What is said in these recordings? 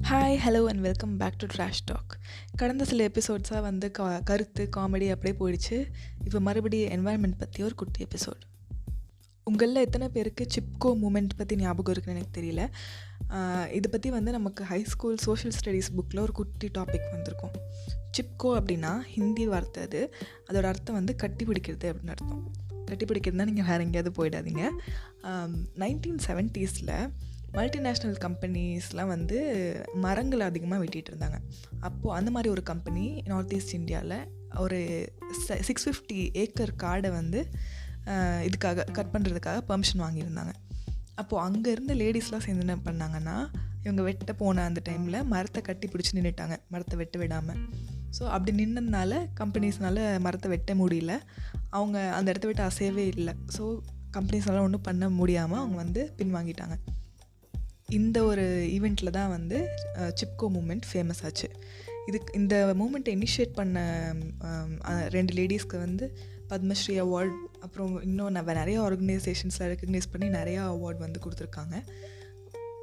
Hi hello and welcome back to trash talk. கடந்த சில எபிசோட்ஸாக வந்து கருத்து காமெடி அப்படியே போயிடுச்சு. இப்போ மறுபடியும் என்வாயன்மெண்ட் பற்றி ஒரு குட்டி எபிசோட். உங்களில் எத்தனை பேருக்கு சிப்கோ மூமெண்ட் பற்றி ஞாபகம் இருக்குன்னு எனக்கு தெரியல. இதை பற்றி வந்து நமக்கு ஹை ஸ்கூல் சோஷியல் ஸ்டடீஸ் புக்கில் ஒரு குட்டி டாபிக் வந்திருக்கும். சிப்கோ அப்படின்னா ஹிந்தி வார்த்தை. அதோட அர்த்தம் வந்து கட்டி பிடிக்கிறது அப்படின்னு அர்த்தம். கட்டி பிடிக்கிறதுனா நீங்கள் வேறு எங்கேயாவது போயிடாதீங்க. 1970s மல்டிநேஷ்னல் கம்பெனிஸ்லாம் வந்து மரங்கள் அதிகமாக வெட்டிகிட்டு இருந்தாங்க. அப்போது அந்த மாதிரி ஒரு கம்பெனி நார்த் ஈஸ்ட் இந்தியாவில் ஒரு 650 ஏக்கர் காடை வந்து இதுக்காக கட் பண்ணுறதுக்காக பெர்மிஷன் வாங்கியிருந்தாங்க. அப்போது அங்கே இருந்த லேடிஸ்லாம் சேர்ந்து என்ன பண்ணாங்கன்னா, இவங்க வெட்ட போன அந்த டைமில் மரத்தை கட்டி பிடிச்சி நின்றுட்டாங்க, மரத்தை வெட்ட விடாமல். ஸோ அப்படி நின்றதுனால கம்பெனிஸ்னால் மரத்தை வெட்ட முடியல. அவங்க அந்த இடத்த விட்டு அசையவே இல்லை. ஸோ கம்பெனிஸ்னால ஒன்றும் பண்ண முடியாமல் அவங்க வந்து பின்வாங்கிட்டாங்க. இந்த ஒரு ஈவெண்ட்டில் தான் வந்து சிப்கோ மூமெண்ட் ஃபேமஸ் ஆச்சு. இந்த மூமெண்ட்டை இனிஷியேட் பண்ண 2 லேடிஸ்க்கு வந்து பத்மஸ்ரீ அவார்ட், அப்புறம் இன்னும் நிறைய ஆர்கனைசேஷன்ஸில் ரெக்கக்னைஸ் பண்ணி நிறையா அவார்ட் வந்து கொடுத்துருக்காங்க.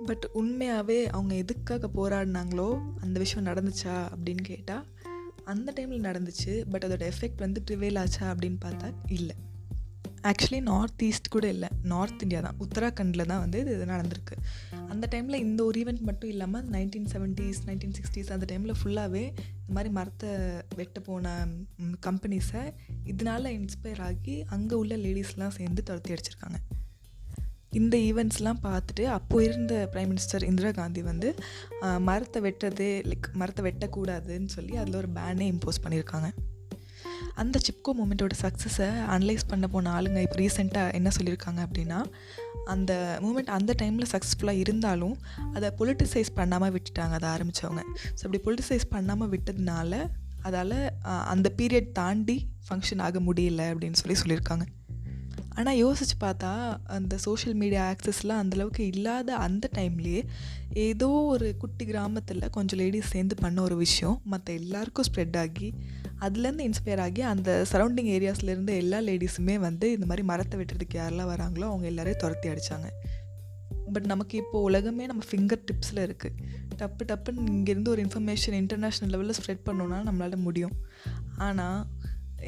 பட் உண்மையாகவே அவங்க எதுக்காக போராடினாங்களோ அந்த விஷயம் நடந்துச்சா அப்படின்னு கேட்டால் அந்த டைமில் நடந்துச்சு. பட் அதோட எஃபெக்ட் வந்து ப்ரிவேல் ஆச்சா அப்படின்னு பார்த்தா இல்லை. ஆக்சுவலி நார்த் ஈஸ்ட் கூட இல்லை, நார்த் இந்தியா தான், உத்தராகண்டில் தான் வந்து இது நடந்திருக்கு. அந்த டைமில் இந்த ஒரு ஈவெண்ட் மட்டும் இல்லாமல் 1970s 1960s அந்த டைமில் ஃபுல்லாகவே இந்த மாதிரி மரத்தை வெட்ட போன கம்பெனிஸை இதனால் இன்ஸ்பயர் ஆகி அங்கே உள்ள லேடிஸ்லாம் சேர்ந்து துரத்தி அடிச்சிருக்காங்க. இந்த ஈவெண்ட்ஸ்லாம் பார்த்துட்டு அப்போது இருந்த பிரைம் மினிஸ்டர் இந்திரா காந்தி வந்து மரத்தை வெட்டுறதே மரத்தை வெட்டக்கூடாதுன்னு சொல்லி அதில் ஒரு பேனே இம்போஸ் பண்ணியிருக்காங்க. அந்த சிப்கோ மூமெண்ட்டோட சக்ஸஸை அனலைஸ் பண்ண போன ஆளுங்க இப்போ ரீசெண்டாக என்ன சொல்லியிருக்காங்க அப்படின்னா, அந்த மூமெண்ட் அந்த டைமில் சக்ஸஸ்ஃபுல்லாக இருந்தாலும் அதை பொலிட்டிசைஸ் பண்ணாமல் விட்டுட்டாங்க அதை ஆரம்பித்தவங்க. ஸோ அப்படி பொலிட்டிசைஸ் பண்ணாமல் விட்டதுனால அதால் அந்த பீரியட் தாண்டி ஃபங்க்ஷன் ஆக முடியல அப்படின்னு சொல்லியிருக்காங்க. ஆனால் யோசித்து பார்த்தா அந்த சோஷியல் மீடியா ஆக்சஸ்லாம் அந்தளவுக்கு இல்லாத அந்த டைம்லேயே ஏதோ ஒரு குட்டி கிராமத்தில் கொஞ்சம் லேடிஸ் சேர்ந்து பண்ண ஒரு விஷயம் மற்ற எல்லாருக்கும் ஸ்ப்ரெட் ஆகி அதுலேருந்து இன்ஸ்பயர் ஆகி அந்த சரௌண்டிங் ஏரியாஸ்லேருந்து எல்லா லேடிஸுமே வந்து இந்த மாதிரி மரத்தை வெட்டுறதுக்கு யாரெல்லாம் வராங்களோ அவங்க எல்லாரையும் துரத்தி அடித்தாங்க. பட் நமக்கு இப்போது உலகமே நம்ம ஃபிங்கர் டிப்ஸில் இருக்குது. டப்புன்னு இங்கேருந்து ஒரு இன்ஃபர்மேஷன் இன்டர்நேஷ்னல் லெவலில் ஸ்ப்ரெட் பண்ணோன்னா நம்மளால் முடியும். ஆனால்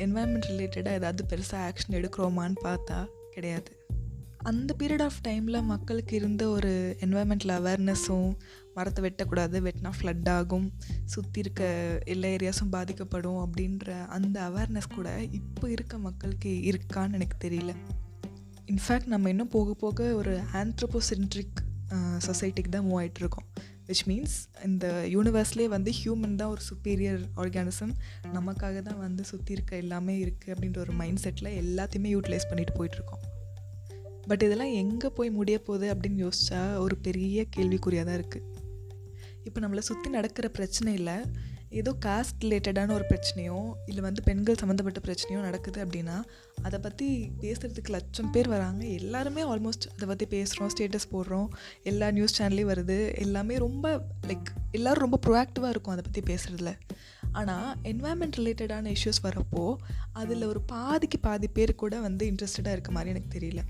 என்வாயன்மெண்ட் ரிலேட்டடாக ஏதாவது பெருசாக ஆக்ஷன் எடுக்கிறோமான்னு பார்த்தா கிடையாது. அந்த பீரியட் ஆஃப் டைமில் மக்களுக்கு இருந்த ஒரு என்வாயன்மெண்டல் அவேர்னஸும், மரத்தை வெட்டக்கூடாது, வெட்டினா ஃப்ளட் ஆகும், சுற்றி இருக்க எல்லா ஏரியாஸும் பாதிக்கப்படும் அப்படின்ற அந்த அவேர்னஸ் கூட இப்போ இருக்க மக்களுக்கு இருக்கான்னு எனக்கு தெரியல. இன்ஃபேக்ட் நம்ம இன்னும் போக போக ஒரு ஆந்த்ரோபோசென்ட்ரிக் சொசைட்டிக்கு தான் மூவ் ஆகிட்டுருக்கோம். விச் மீன்ஸ் இந்த யூனிவர்ஸ்லேயே வந்து ஹியூமன் தான் ஒரு சுப்பீரியர் ஆர்கானிசம், நமக்காக தான் வந்து சுற்றி இருக்க எல்லாமே இருக்குது அப்படின்ற ஒரு மைண்ட் செட்டில் எல்லாத்தையுமே யூட்டிலைஸ் பண்ணிட்டு போயிட்டுருக்கோம். பட் இதெல்லாம் எங்கே போய் முடிய போகுது அப்படின்னு யோசிச்சா ஒரு பெரிய கேள்விக்குறியாக தான் இருக்குது. இப்போ நம்மளை சுற்றி நடக்கிற பிரச்சனையில் ஏதோ காஸ்ட் ரிலேட்டடான ஒரு பிரச்சனையோ இல்லை வந்து பெண்கள் சம்மந்தப்பட்ட பிரச்சனையோ நடக்குது அப்படின்னா அதை பற்றி பேசுகிறதுக்கு 1,00,000 பேர் வராங்க. எல்லாருமே ஆல்மோஸ்ட் அதை பற்றி பேசுகிறோம், ஸ்டேட்டஸ் போடுறோம், எல்லா நியூஸ் சேனல்லையும் வருது. எல்லாமே ரொம்ப எல்லோரும் ரொம்ப ப்ரோஆக்டிவாக இருக்கும் அதை பற்றி பேசுகிறதுல. ஆனால் என்வாயன்மெண்ட் ரிலேட்டடான இஷ்யூஸ் வரப்போ அதில் ஒரு பாதி பேர் கூட வந்து இன்ட்ரெஸ்டடாக இருக்க மாதிரி எனக்கு தெரியல.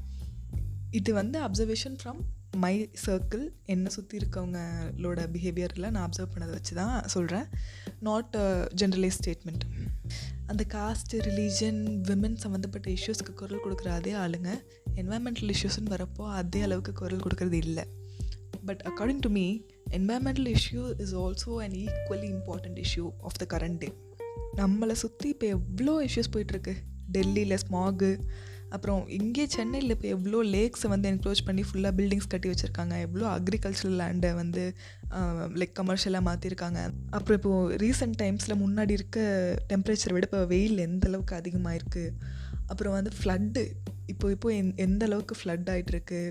இது வந்து அப்சர்வேஷன் ஃப்ரம் மை சர்க்கிள், என்னை சுற்றி இருக்கவங்களோட பிஹேவியரில் நான் அப்சர்வ் பண்ணதை வச்சு தான் சொல்கிறேன். Not generalise statement. அந்த காஸ்ட், ரிலீஜன், விமன் சம்மந்தப்பட்ட இஷ்யூஸ்க்கு குரல் கொடுக்குற அதே ஆளுங்க என்வாயன்மெண்டல் இஷ்யூஸ்ன்னு வரப்போ அதே அளவுக்கு குரல் கொடுக்கறது இல்லை. But according to me environmental issue is also an equally important issue of the current day. நம்மளை சுற்றி இப்போ எவ்வளோ இஷ்யூஸ் போயிட்டுருக்கு. டெல்லியில் ஸ்மாகு, அப்புறம் இங்கே சென்னையில் இப்போ எவ்வளோ லேக்ஸை வந்து என்க்ளோஸ் பண்ணி ஃபுல்லாக பில்டிங்ஸ் கட்டி வச்சுருக்காங்க, எவ்வளோ அக்ரிகல்ச்சரல் லேண்டை வந்து கமர்ஷியலாக மாற்றிருக்காங்க. அப்புறம் இப்போது ரீசெண்ட் டைம்ஸில் முன்னாடி இருக்க டெம்பரேச்சரை விட இப்போ வெயில் எந்த அளவுக்கு அதிகமாக இருக்குது. அப்புறம் வந்து ஃப்ளட்டு இப்போ எந்த அளவுக்கு ஃப்ளட் ஆகிட்டுருக்கு.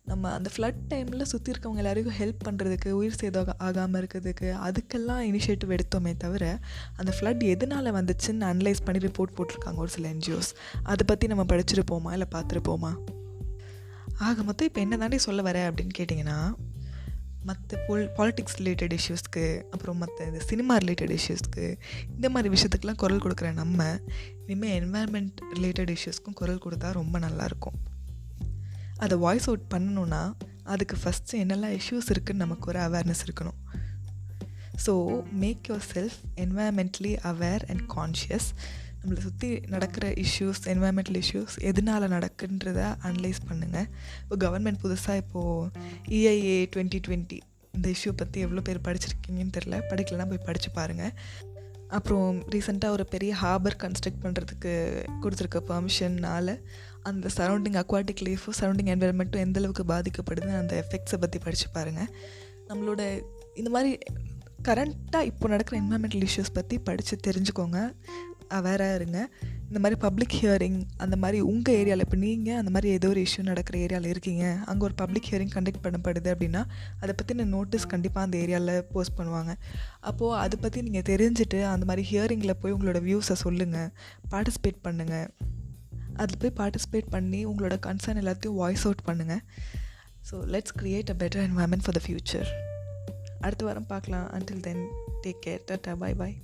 நம்ம அந்த ஃப்ளட் டைமில் சுற்றி இருக்கவங்க எல்லாருக்கும் ஹெல்ப் பண்ணுறதுக்கு, உயிர் சேதம் ஆகாமல் இருக்கிறதுக்கு அதுக்கெல்லாம் இனிஷியேட்டிவ் எடுத்தோமே தவிர அந்த ஃப்ளட் எதனால் வந்துச்சுன்னு அனலைஸ் பண்ணி ரிப்போர்ட் போட்டிருக்காங்க ஒரு சில என்ஜிஓஸ். அதை பற்றி நம்ம படிச்சிருப்போமா இல்லை பார்த்துருப்போமா? ஆக மொத்தம் இப்போ என்ன தாண்டி சொல்ல வர அப்படின்னு கேட்டிங்கன்னா, மற்ற பாலிட்டிக்ஸ் ரிலேட்டட் இஷ்யூஸ்க்கு, அப்புறம் மற்ற இந்த சினிமா ரிலேட்டட் இஷ்யூஸ்க்கு, இந்த மாதிரி விஷயத்துக்கெலாம் குரல் கொடுக்குற நம்ம இனிமேல் என்வாயன்மெண்ட் ரிலேட்டட் இஷ்யூஸ்க்கும் குரல் கொடுத்தா ரொம்ப நல்லாயிருக்கும். அதை வாய்ஸ் அவுட் பண்ணணுன்னா அதுக்கு ஃபஸ்ட்டு என்னெல்லாம் இஷ்யூஸ் இருக்குதுன்னு நமக்கு ஒரு அவேர்னஸ் இருக்கணும். So make yourself environmentally aware and conscious. நம்மளை சுற்றி நடக்கிற இஷ்யூஸ், என்வாயர்மெண்டல் இஷ்யூஸ் எதனால் நடக்குன்றத அனலைஸ் பண்ணுங்கள். இப்போ கவர்மெண்ட் புதுசாக இப்போது EIA 2020 இந்த இஷ்யூ பற்றி எவ்வளோ பேர் படிச்சிருக்கீங்கன்னு தெரில, படிக்கலைன்னா போய் படித்து பாருங்கள். அப்புறம் ரீசெண்டாக ஒரு பெரிய ஹார்பர் கன்ஸ்ட்ரக்ட் பண்ணுறதுக்கு கொடுத்துருக்க பெர்மிஷன்னால் அந்த சரௌண்டிங் அக்வாட்டிக் லைஃபும் சரௌண்டிங் என்வரன்மெண்ட்டும் எந்தளவுக்கு பாதிக்கப்படுதுன்னு அந்த எஃபெக்ட்ஸை பற்றி படித்து பாருங்கள். நம்மளோட இந்த மாதிரி கரண்ட்டாக இப்போ நடக்கிற என்வரன்மெண்டல் இஷ்யூஸ் பற்றி படித்து தெரிஞ்சுக்கோங்க, அவேராக இருங்க. இந்த மாதிரி பப்ளிக் ஹியரிங் அந்த மாதிரி உங்கள் ஏரியாவில், இப்போ நீங்கள் அந்த மாதிரி ஏதோ ஒரு இஷ்யூ நடக்கிற ஏரியாவில் இருக்கீங்க, அங்கே ஒரு பப்ளிக் ஹியரிங் கண்டக்ட் பண்ணப்படுது அப்படின்னா அதை பற்றின நோட்டீஸ் கண்டிப்பாக அந்த ஏரியாவில் போஸ்ட் பண்ணுவாங்க. அப்போது அதை பற்றி நீங்கள் தெரிஞ்சுட்டு அந்த மாதிரி ஹியரிங்கில் போய் உங்களோட வியூஸை சொல்லுங்கள், பார்ட்டிசிபேட் பண்ணுங்கள். அதில் போய் பார்ட்டிசிபேட் பண்ணி உங்களோட கன்சர்ன் எல்லாத்தையும் வாய்ஸ் அவுட் பண்ணுங்கள். So let's create a better environment for the future. அடுத்த வாரம் பார்க்கலாம். Until then take care. Tata, bye bye.